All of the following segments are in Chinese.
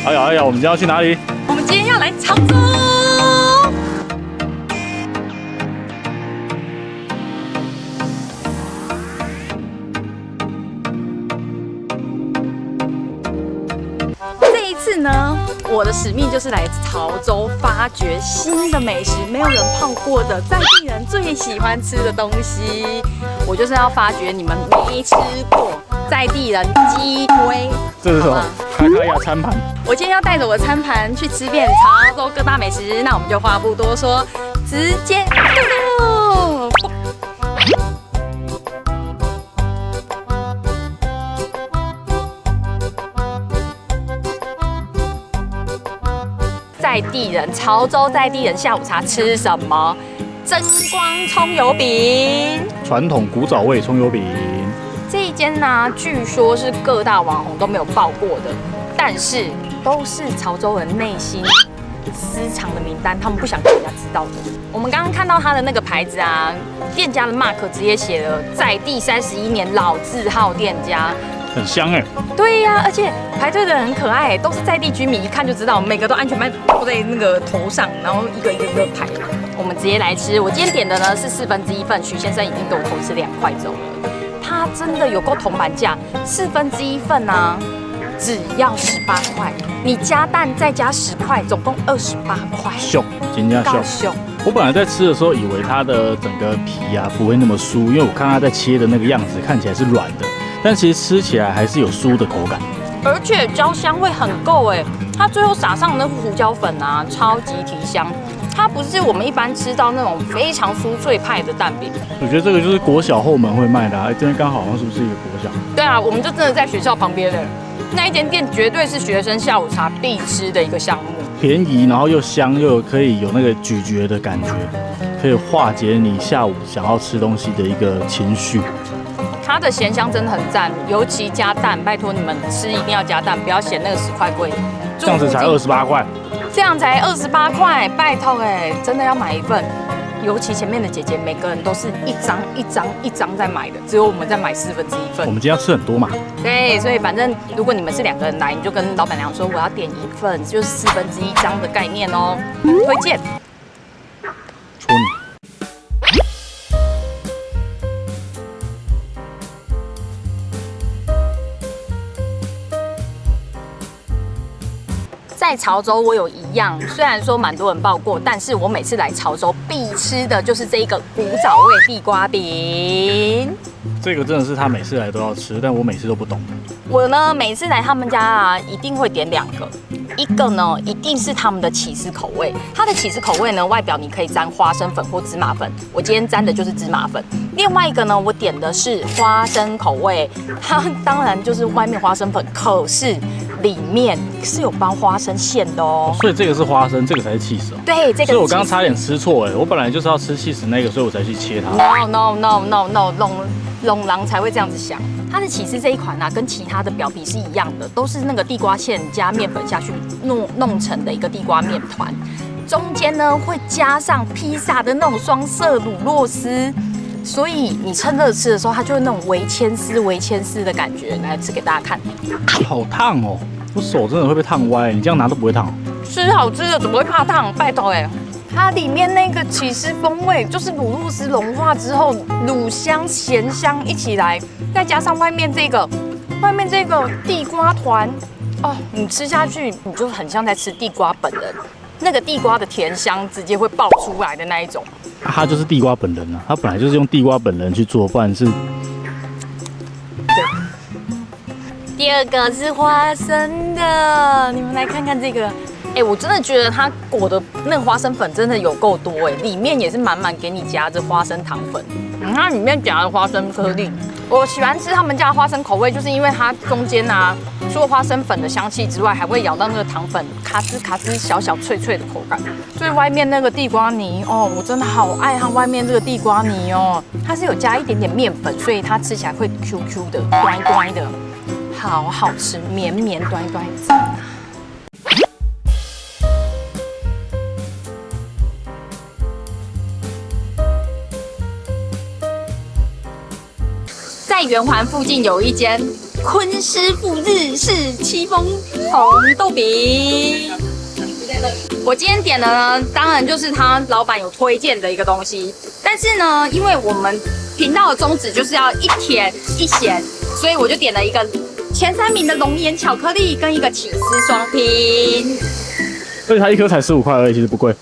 哎呀哎呀，我们今天要去哪里？我们今天要来潮州。这一次呢，我的使命就是来潮州发掘新的美食，没有人碰过的在地人最喜欢吃的东西。我就是要发掘你们没吃过在地人鸡龟。这是什么？卡卡亚餐盘。我今天要带着我的餐盘去吃遍潮州各大美食，那我们就话不多说，直接动！在地人，潮州在地人下午茶吃什么？真光葱油饼，传统古早味葱油饼。这一间呢，据说是各大网红都没有报过的，但是都是潮州人内心私藏的名单，他们不想给人家知道的。我们刚刚看到他的那个牌子啊，店家的 mark 直接写了在地31年老字号店家，很香哎。对呀，而且排队的人很可爱，都是在地居民，一看就知道，每个都安全帽戴在那个头上，然后一个一个排。我们直接来吃，我今天点的呢是1/4份，许先生已经给我偷吃2块走了。它真的有够铜板价，1/4份啊，只要18块，你加蛋再加10块，总共28块。秀，真的秀。我本来在吃的时候以为它的整个皮啊不会那么酥，因为我看它在切的那个样子看起来是软的，但其实吃起来还是有酥的口感。而且焦香味很够哎，它最后撒上那胡椒粉啊，超级提香。它不是我们一般吃到那种非常酥脆派的蛋饼。我觉得这个就是国小后门会卖的啊，这边刚好像是不是一个国小？对啊，我们就真的在学校旁边的那一间店，绝对是学生下午茶必吃的一个项目。便宜，然后又香，又可以有那个咀嚼的感觉，可以化解你下午想要吃东西的一个情绪。它的咸香真的很赞，尤其加蛋，拜托你们吃一定要加蛋，不要嫌那个10块贵。这样子才28块。这样才28块，拜托哎，真的要买一份。尤其前面的姐姐，每个人都是一张在买的，只有我们在买1/4份。我们今天要吃很多嘛。对，所以反正如果你们是2个人来，你就跟老板娘说我要点1份，就是1/4张的概念哦。推荐。戳你。在潮州，我有一样，虽然说蛮多人报过，但是我每次来潮州必吃的就是这一个古早味地瓜饼。这个真的是他每次来都要吃，但我每次都不懂。我呢，每次来他们家啊，一定会点2个，一个呢一定是他们的起司口味，它的起司口味呢，外表你可以沾花生粉或芝麻粉，我今天沾的就是芝麻粉。另外一个呢，我点的是花生口味，它当然就是外面花生粉，可是里面是有包花生馅的哦。所以这个是花生，这个才是起司哦。对，这个。所以我刚刚差点吃错哎，我本来就是要吃起司那个，所以我才去切它。No，龙狼才会这样子想。它的起司这一款啊，跟其他的表皮是一样的，都是那个地瓜馅加面粉下去弄成的一个地瓜面团，中间呢会加上披萨的那种双色乳酪丝，所以你趁热吃的时候，它就会那种微牵丝的感觉。来吃给大家看。好烫哦，我手真的会被烫歪，你这样拿都不会烫。吃好吃的怎么会怕烫？拜托哎。它里面那个起司风味，就是乳酪丝融化之后，乳香、咸香一起来，再加上外面这个地瓜团，哦，你吃下去，你就很像在吃地瓜本人，那个地瓜的甜香直接会爆出来的那一种。他就是地瓜本人啊，他本来就是用地瓜本人去做，不然是。对。第2个是花生的，你们来看看这个。我真的觉得它裹的那个花生粉真的有够多里面也是满满给你夹着花生糖粉，它里面夹了花生颗粒。我喜欢吃他们家的花生口味，就是因为它中间啊，除了花生粉的香气之外，还会咬到那个糖粉，咔吱咔吱小小脆脆的口感。所以外面那个地瓜泥哦，我真的好爱它外面这个地瓜泥哦，它是有加一点点面粉，所以它吃起来会 QQ 的、端端的，好好吃，绵绵端端，赞啊！在圆环附近有一间坤师傅日式戚风红豆饼。我今天点的呢，当然就是他老板有推荐的一个东西，但是呢，因为我们频道的宗旨就是要一甜一咸，所以我就点了一个前3名的龙岩巧克力跟一个起司双拼。而且它一颗才15块而已，其实不贵。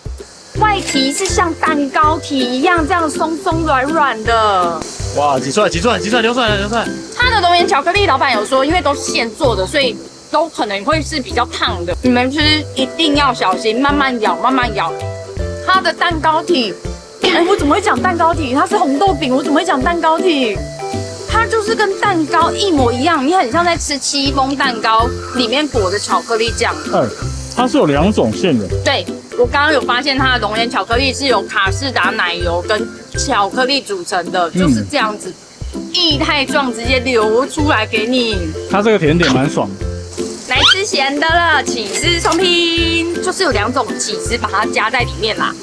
外皮是像蛋糕体一样，这样松松软软的。哇，挤出来，流出来。它的龙岩巧克力老板有说，因为都是现做的，所以都可能会是比较烫的。你们吃一定要小心，慢慢咬。它的蛋糕体，我怎么会讲蛋糕体？它是红豆饼，我怎么会讲蛋糕体？它就是跟蛋糕一模一样，你很像在吃戚风蛋糕，里面裹着巧克力酱。它是有2种馅的。对，我刚刚有发现它的龙岩巧克力是由卡士达奶油跟巧克力组成的，就是这样子，液态状直接流出来给你。它这个甜点蛮爽的。来吃咸的了，起司双拼，就是有2种起司把它加在里面啦。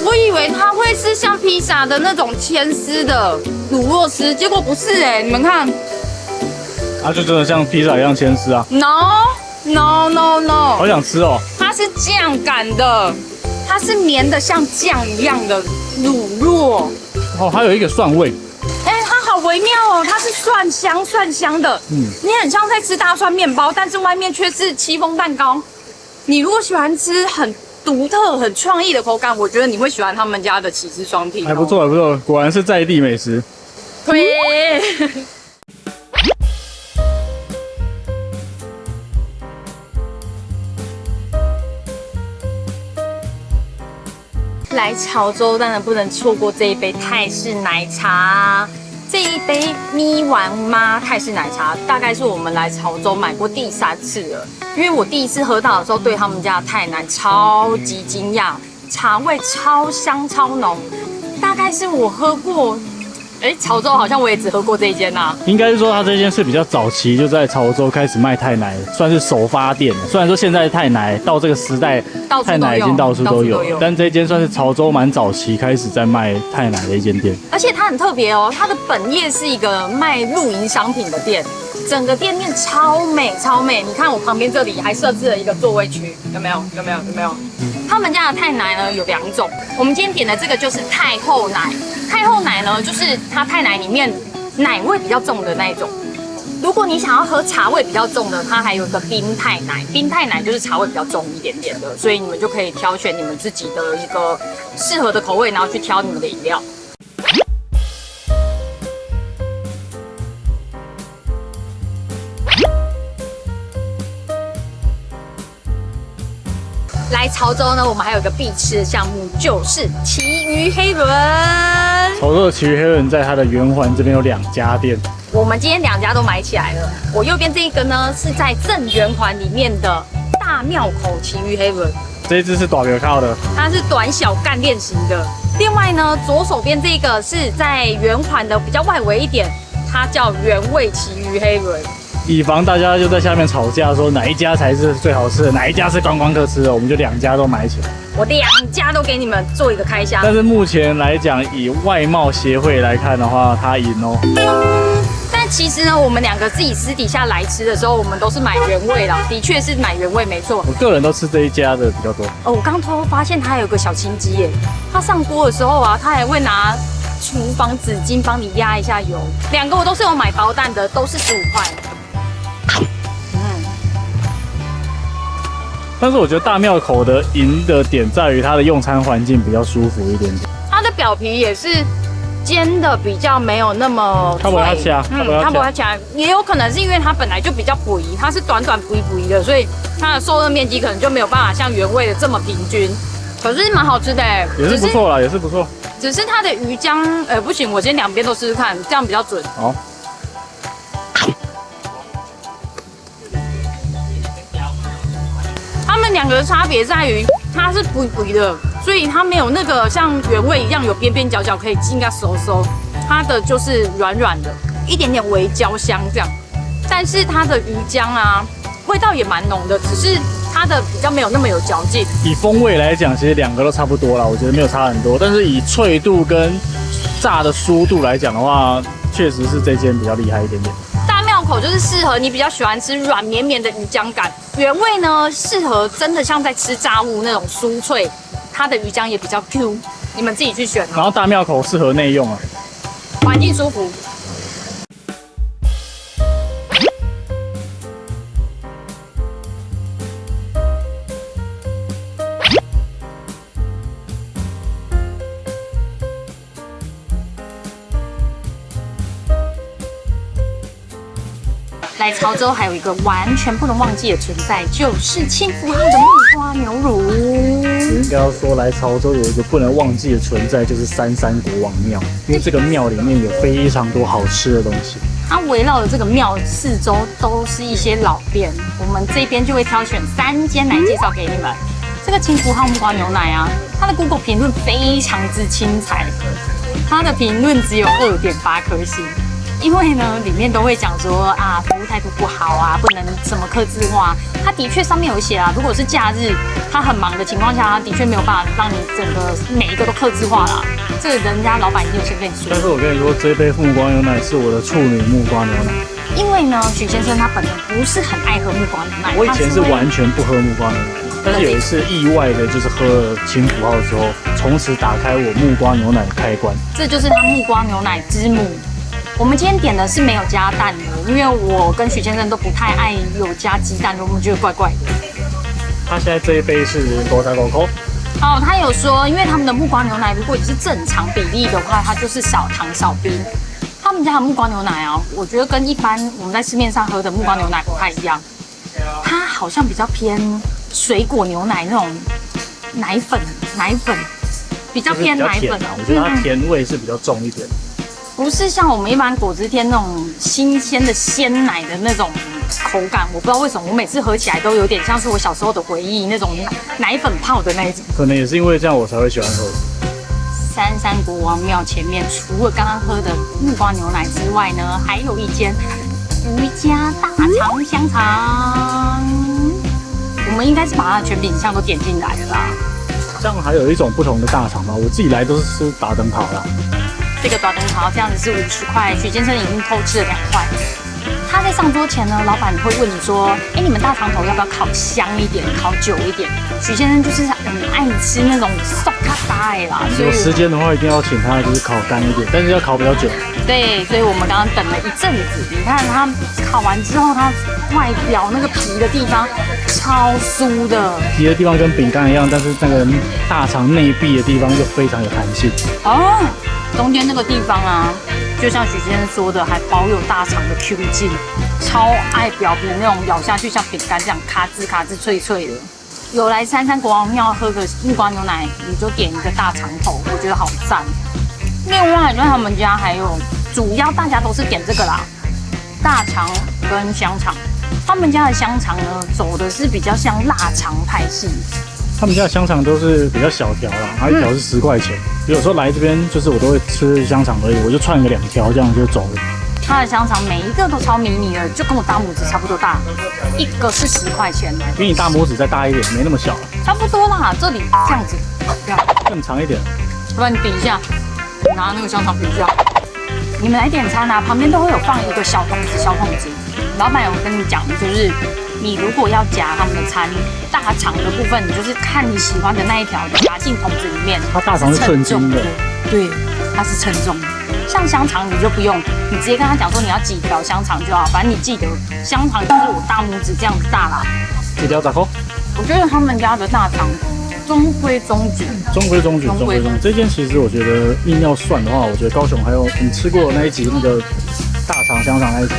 我以为它会是像披萨的那种牵丝的乳酪丝，结果不是哎，你们看。它就真的像披萨一样牵丝啊 ？No， 好想吃哦。它是酱感的，它是绵的像酱一样的乳酪。哦，还有一个蒜味。它好微妙哦，它是蒜香的。你很像在吃大蒜面包，但是外面却是戚风蛋糕。你如果喜欢吃很独特、很创意的口感，我觉得你会喜欢他们家的起司双拼。还不错，果然是在地美食。对。来潮州当然不能错过这一杯泰式奶茶。这一杯咪丸妈泰式奶茶，大概是我们来潮州买过第3次了。因为我第1次喝到的时候，对他们家的泰奶超级惊讶，茶味超香超浓，大概是我喝过。潮州好像我也只喝过这一间呐。应该是说它这间是比较早期就在潮州开始卖泰奶，算是首发店。虽然说现在泰奶到这个时代，泰奶已经到处都有，但这间算是潮州蛮早期开始在卖泰奶的一间店。而且它很特别哦，它的本业是一个卖露营商品的店，整个店面超美。你看我旁边这里还设置了一个座位区，有没有？他们家的泰奶呢有2种，我们今天点的这个就是太后奶。太后奶呢，就是它泰奶里面奶味比较重的那一种。如果你想要喝茶味比较重的，它还有一个冰泰奶。冰泰奶就是茶味比较重一点点的，所以你们就可以挑选你们自己的一个适合的口味，然后去挑你们的饮料。来潮州呢，我们还有一个必吃的项目，就是旗鱼黑轮。潮州的旗鱼黑轮在它的圆环这边有2家店，我们今天2家都买起来了。我右边这一个呢，是在正圆环里面的大庙口旗鱼黑轮，这一只是短圆靠的，它是短小干练型的。另外呢，左手边这个是在圆环的比较外围一点，它叫原味旗鱼黑轮。以防大家就在下面吵架，说哪一家才是最好吃的，哪一家是观光客吃的，我们就2家都买起来。我2家都给你们做一个开箱。但是目前来讲，以外贸协会来看的话，它赢哦。但其实呢，我们2个自己私底下来吃的时候，我们都是买原味啦，的确是买原味没错。我个人都吃这一家的比较多。我刚偷偷发现它有个小心机耶，它上锅的时候啊，它还会拿厨房纸巾帮你压一下油。2个我都是有买包蛋的，都是15块。但是我觉得大庙口的赢的点在于它的用餐环境比较舒服一点点，它的表皮也是煎的比较没有那么脆，它不会掐，它不会掐，也有可能是因为它本来就比较肥，它是短肥的，所以它的受热面积可能就没有办法像原味的这么平均，可是蛮好吃的哎，也是不错啦，也是不错。只是它的鱼浆，不行，我先2边都试试看，这样比较准。好。它们2个的差别在于，它是肥的，所以它没有那个像原味一样有边边角角可以进下收，它的就是软的，一点点微焦香这样。但是它的鱼浆啊，味道也蛮浓的，只是它的比较没有那么有嚼劲。以风味来讲，其实2个都差不多啦，我觉得没有差很多。但是以脆度跟炸的酥度来讲的话，确实是这间比较厉害一点点。口就是适合你比较喜欢吃软绵绵的鱼浆感，原味呢适合真的像在吃炸物那种酥脆，它的鱼浆也比较 Q， 你们自己去选。然后大庙口适合内用啊，环境舒服。来潮州还有一个完全不能忘记的存在，就是清福号的木瓜牛乳。我应该要说，来潮州有一个不能忘记的存在，就是三山国王庙，因为这个庙里面有非常多好吃的东西。它围绕的这个庙四周都是一些老店，我们这边就会挑选3间来介绍给你们。这个清福号木瓜牛奶啊，它的 Google 评论非常之精彩，它的评论只有2.8颗星。因为呢，里面都会讲说啊，服务态度不好啊，不能什么客制化。它的确上面有写啊，如果是假日，他很忙的情况下，他的确没有办法让你整个每一个都客制化啦。这个人家老板一定有先跟你说。但是我跟你说，这杯木瓜牛奶是我的处女木瓜牛奶。因为呢，许先生他本人不是很爱喝木瓜牛奶。我以前是完全不喝木瓜牛奶，但是有一次意外的，就是喝了清福号之后，从此打开我木瓜牛奶的开关。这就是他木瓜牛奶之母。我们今天点的是没有加蛋的，因为我跟许先生都不太爱有加鸡蛋的，我们觉得怪怪的。他现在这一杯是多少口？哦，他有说，因为他们的木瓜牛奶，如果你是正常比例的话，它就是少糖少冰。他们家的木瓜牛奶啊，我觉得跟一般我们在市面上喝的木瓜牛奶不太一样，它好像比较偏水果牛奶那种奶粉，比较偏奶粉啊。我觉得它甜味是比较重一点。不是像我们一般果汁店那种新鲜的鲜奶的那种口感，我不知道为什么，我每次喝起来都有点像是我小时候的回忆，那种奶粉泡的那一种。可能也是因为这样，我才会喜欢喝。三山国王庙前面，除了刚刚喝的木瓜牛奶之外呢，还有一间渔家大肠香肠。我们应该是把它的全品项都点进来了啦。这样还有一种不同的大肠吗？我自己来都是吃打灯泡啦。这个短灯桃这样子是50块，许先生已经偷吃了2块。他在上桌前呢，老板会问你说：“哎，你们大肠头要不要烤香一点，烤久一点？”许先生就是很爱吃那种瘦卡达的啦，所以有时间的话一定要请他就是烤干一点，但是要烤比较久。对，所以我们刚刚等了一阵子，你看他烤完之后，它外表那个皮的地方超酥的，皮的地方跟饼干一样，但是那个大肠内壁的地方就非常有弹性。哦。中间那个地方啊，就像许先生说的，还保有大肠的 Q 劲，超爱表皮那种咬下去像饼干这样卡吱卡吱脆脆的。有来三山国王庙喝个木瓜牛奶，你就点一个大肠头，我觉得好赞。另外，在他们家还有，主要大家都是点这个啦，大肠跟香肠。他们家的香肠呢，走的是比较像腊肠派系。他们家的香肠都是比较小条啦，然后一条是10块钱。有时候来这边就是我都会吃香肠而已，我就串个2条这样就走了。它的香肠每一个都超迷你的，就跟我大拇指差不多大，一个是10块钱，比你大拇指再大一点，没那么小。差不多啦，这里这样子，这样更长一点。不然你比一下，拿那个香肠比一下。你们来点餐啊，旁边都会有放一个小桶子。老板有跟你讲，就是你如果要夹他们的餐，大肠的部分，你就是看你喜欢的那一条夹进桶子里面。它大肠是称斤的，对，它是称重的。像香肠你就不用，你直接跟他讲说你要几条香肠就好，反正你记得香肠就是我大拇指这样子大啦。几条咋扣？我觉得他们家的大肠中规中矩。这间其实我觉得硬要算的话，我觉得高雄还有你吃过那一集那个大肠香肠那一集，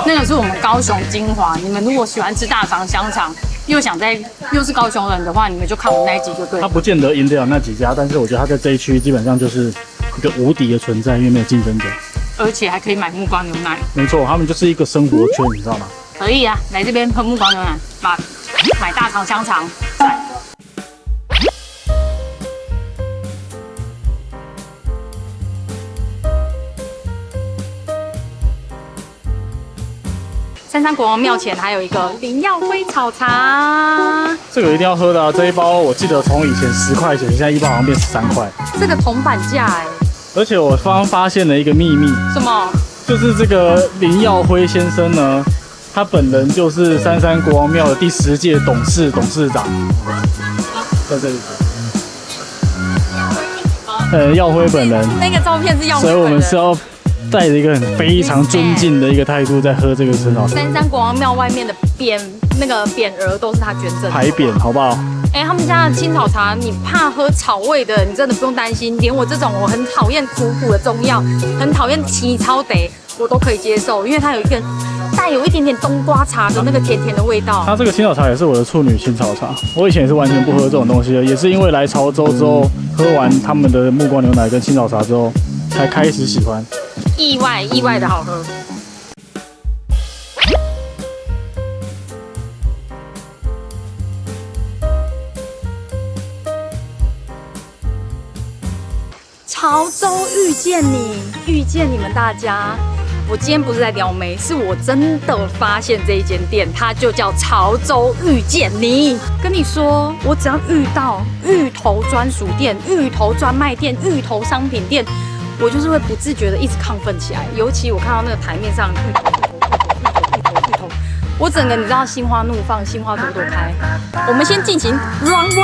那个是我们高雄精华。你们如果喜欢吃大肠香肠，又是高雄人的话，你们就看我们那一集就对了。他不见得赢得了那几家，但是我觉得他在这一区基本上就是一个无敌的存在，因为没有竞争者，而且还可以买木瓜牛奶。没错，他们就是一个生活圈，你知道吗？可以啊，来这边喝木瓜牛奶，买大肠香肠。三山国王庙前还有一个林耀辉草茶，这个一定要喝的啊！这一包我记得从以前10块钱，现在一包好像变13块，这个铜板价哎！而且我刚发现了一个秘密，什么？就是这个林耀辉先生呢，他本人就是三山国王庙的第10届董事长，在这里。耀辉本人，那个照片是耀辉本人，所以我们是要带着一个非常尊敬的一个态度在喝这个青草茶。三山国王庙外面的匾额都是他捐赠的，牌匾好不好？他们家的青草茶，你怕喝草味的，你真的不用担心。连我这种我很讨厌苦的中药，很讨厌起草得，我都可以接受，因为它有一个带有一点点冬瓜茶的那个甜甜的味道。它这个青草茶也是我的处女青草茶，我以前也是完全不喝这种东西的，也是因为来潮州之后，喝完他们的木瓜牛奶跟青草茶之后，才开始喜欢。意外的好喝。潮州遇见你们大家。我今天不是在撩妹，是我真的发现这一间店，它就叫潮州遇见你。跟你说，我只要遇到芋头专属店、芋头专卖店、芋头商品店，我就是会不自觉的一直亢奋起来。尤其我看到那个台面上芋头，我整个你知道心花怒放，心花朵朵开。我们先进行 Round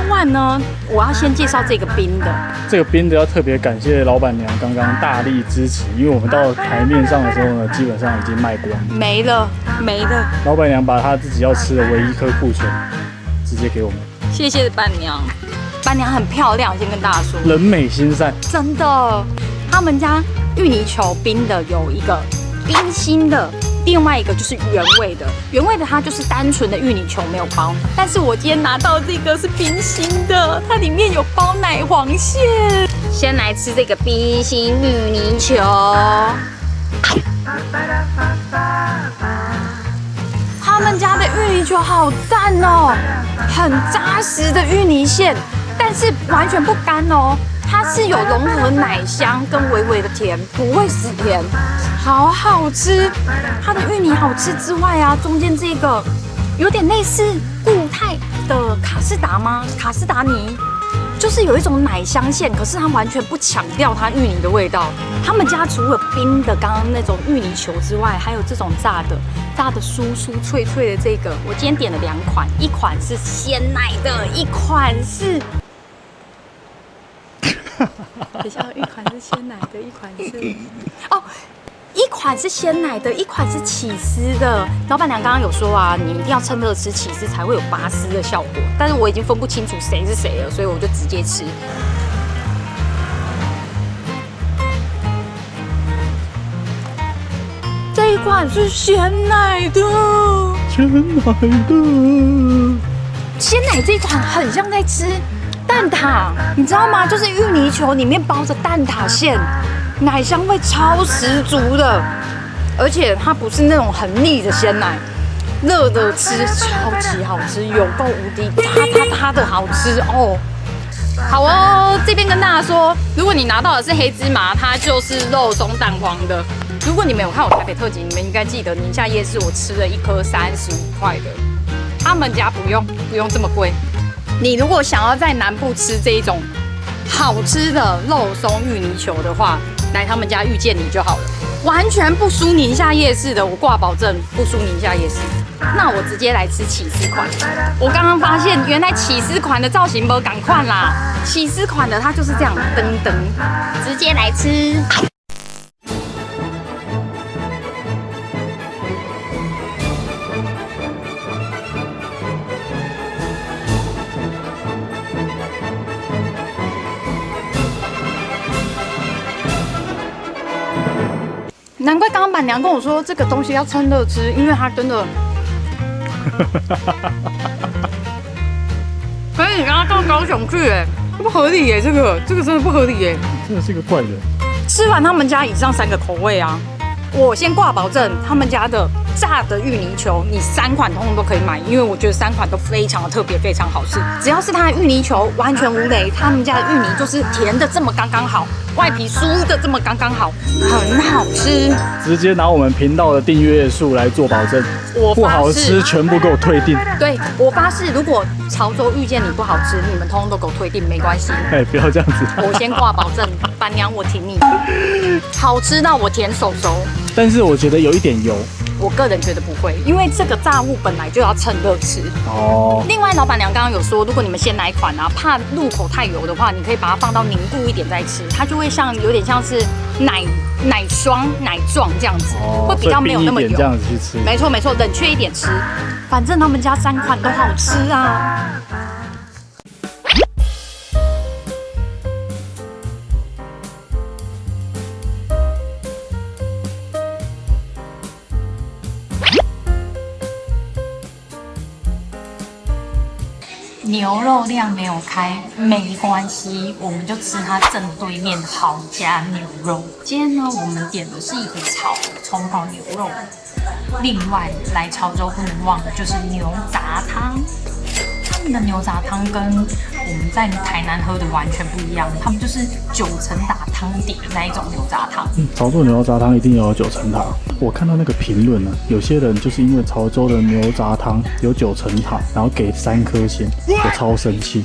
One 呢，我要先介绍这个冰的。这个冰的要特别感谢老板娘刚刚大力支持，因为我们到台面上的时候呢，基本上已经卖光，没了。老板娘把她自己要吃的唯一颗库存直接给我们。谢谢板娘很漂亮，先跟大家说，人美心善，真的。他们家芋泥球冰的有一个冰心的。另外一个就是原味的它就是单纯的芋泥球没有包，但是我今天拿到这个是冰心的，它里面有包奶黄馅。先来吃这个冰心芋泥球，他们家的芋泥球好赞哦，很扎实的芋泥馅，但是完全不干哦，它是有融合奶香跟微微的甜，不会死甜。好好吃，它的芋泥好吃之外啊，中间这个有点类似固态的卡士达吗？卡士达泥，就是有一种奶香馅，可是它完全不强调它芋泥的味道。他们家除了冰的刚刚那种芋泥球之外，还有这种炸的酥酥脆脆的这个。我今天点了2款，一款是鲜奶的，一款是。等一下，一款是鲜奶的，一款是一款是鲜奶的，一款是起司的。老板娘刚刚有说啊，你一定要趁热吃起司才会有拔丝的效果，但是我已经分不清楚谁是谁了，所以我就直接吃。这一款是鲜奶的，鲜奶这一款很像在吃蛋挞，你知道吗？就是芋泥球里面包着蛋挞馅。奶香味超十足的，而且它不是那种很腻的鲜奶，热的吃超级好吃，有够无敌啪的好吃哦！好哦，这边跟大家说，如果你拿到的是黑芝麻，它就是肉松蛋黄的。如果你们有看我台北特辑，你们应该记得宁夏夜市我吃了1颗35块的，他们家不用这么贵。你如果想要在南部吃这一种好吃的肉松芋泥球的话，来他们家遇见你就好了，完全不输宁夏夜市的，我挂保证不输宁夏夜市。那我直接来吃起司款。我刚刚发现，原来起司款的造型不赶快啦，起司款的它就是这样噔噔，直接来吃。难怪刚刚板娘跟我说这个东西要趁热吃，因为它真的可以让它到高雄去哎，不合理耶，这个真的不合理耶，真的是个怪人。吃完他们家以上3个口味啊，我先挂保证，他们家的炸的芋泥球，你3款通通都可以买，因为我觉得3款都非常的特别，非常好吃。只要是它的芋泥球，完全无雷。他们家的芋泥就是甜的这么刚刚好，外皮酥的这么刚刚好，很好吃。直接拿我们频道的订阅数来做保证，不好吃全部给我退订。对，我发誓，如果潮州遇见你不好吃，你们通通都给我退订，没关系。哎，不要这样子。我先挂保证，板娘我挺你，好吃到我舔手手。但是我觉得有一点油。我个人觉得不会，因为这个炸物本来就要趁热吃。哦。另外，老板娘刚刚有说，如果你们鲜奶款啊，怕入口太油的话，你可以把它放到凝固一点再吃，它就会有点像是奶霜、奶状这样子，会比较没有那么油。这样子去吃。没错没错，冷却一点吃，反正他们家3款都好吃啊。牛肉量没有开没关系，我们就吃它正对面豪家牛肉。今天呢，我们点的是一个炒葱爆牛肉，另外来潮州不能忘的就是牛杂汤。他们的牛杂汤跟我们在台南喝的完全不一样，他们就是9层打汤底的那一种牛杂汤。潮州牛杂汤一定要有9层塔。我看到那个评论呢，有些人就是因为潮州的牛杂汤有9层塔，然后给3颗星，我超生气。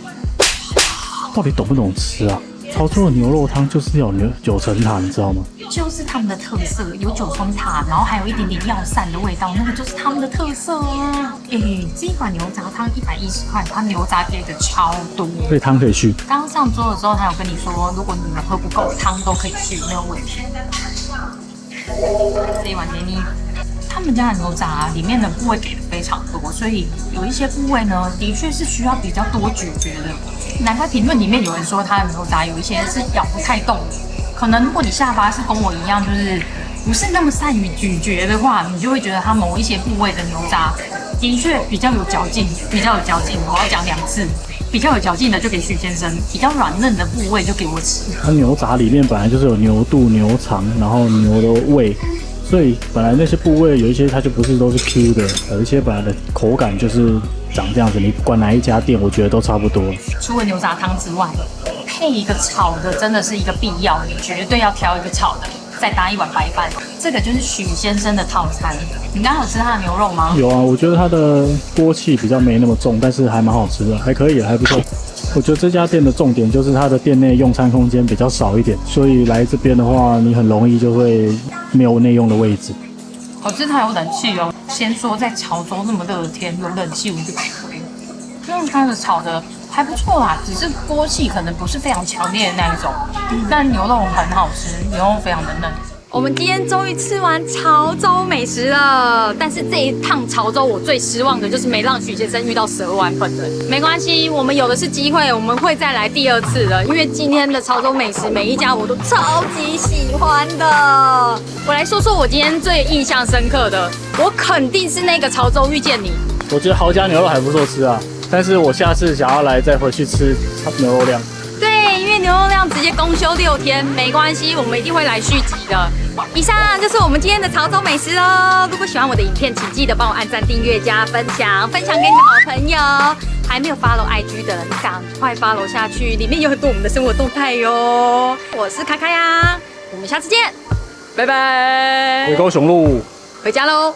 到底懂不懂吃啊？潮州的牛肉汤就是要9层塔，你知道吗？就是他们的特色，有9层塔，然后还有一点点药膳的味道，那个就是他们的特色啊。这一款牛杂汤110块，它牛杂给的超多，所以汤可以续。刚刚上桌的时候，他有跟你说，如果你们喝不够，汤都可以续，没有问题。这一碗给你。他们家的牛杂里面的部位给的非常多，所以有一些部位呢，的确是需要比较多咀嚼的。难怪评论里面有人说他的牛杂有一些是咬不太动的，可能如果你下巴是跟我一样，就是不是那么善于咀嚼的话，你就会觉得它某一些部位的牛杂的确比较有嚼劲，比较有嚼劲。我要讲2次。比较有嚼劲的就给许先生，比较软嫩的部位就给我吃。它牛杂里面本来就是有牛肚、牛肠，然后牛的胃，所以本来那些部位有一些它就不是都是 Q 的，有一些本来的口感就是长这样子。你不管哪一家店，我觉得都差不多。除了牛杂汤之外，配一个炒的真的是一个必要，你绝对要挑一个炒的，再搭一碗白饭。这个就是许先生的套餐。你刚刚有吃他的牛肉吗？有啊，我觉得它的锅气比较没那么重，但是还蛮好吃的，还可以，还不错。我觉得这家店的重点就是它的店内用餐空间比较少一点，所以来这边的话，你很容易就会没有内用的位置。可是它有冷气哦。先说在潮州那么热的天，有冷气我就不推。因为它的炒的还不错啦，只是锅气可能不是非常强烈的那一种，但牛肉很好吃，牛肉非常的嫩。我们今天终于吃完潮州美食了，但是这一趟潮州我最失望的就是没让许先生遇到蛇丸本人。没关系，我们有的是机会，我们会再来第2次的，因为今天的潮州美食每一家我都超级喜欢的。我来说说我今天最印象深刻的，我肯定是那个潮州遇见你。我觉得豪家牛肉还不错吃啊，但是我下次想要来再回去吃牛肉量。对，因为牛肉量直接公休6天，没关系，我们一定会来续集的。以上就是我们今天的潮州美食哦。如果喜欢我的影片，请记得帮我按赞、订阅、加分享，分享给你的好朋友。还没有 follow IG 的人，赶快 follow 下去，里面有很多我们的生活动态哟。我是卡卡呀，我们下次见，拜拜。回高雄路，回家喽。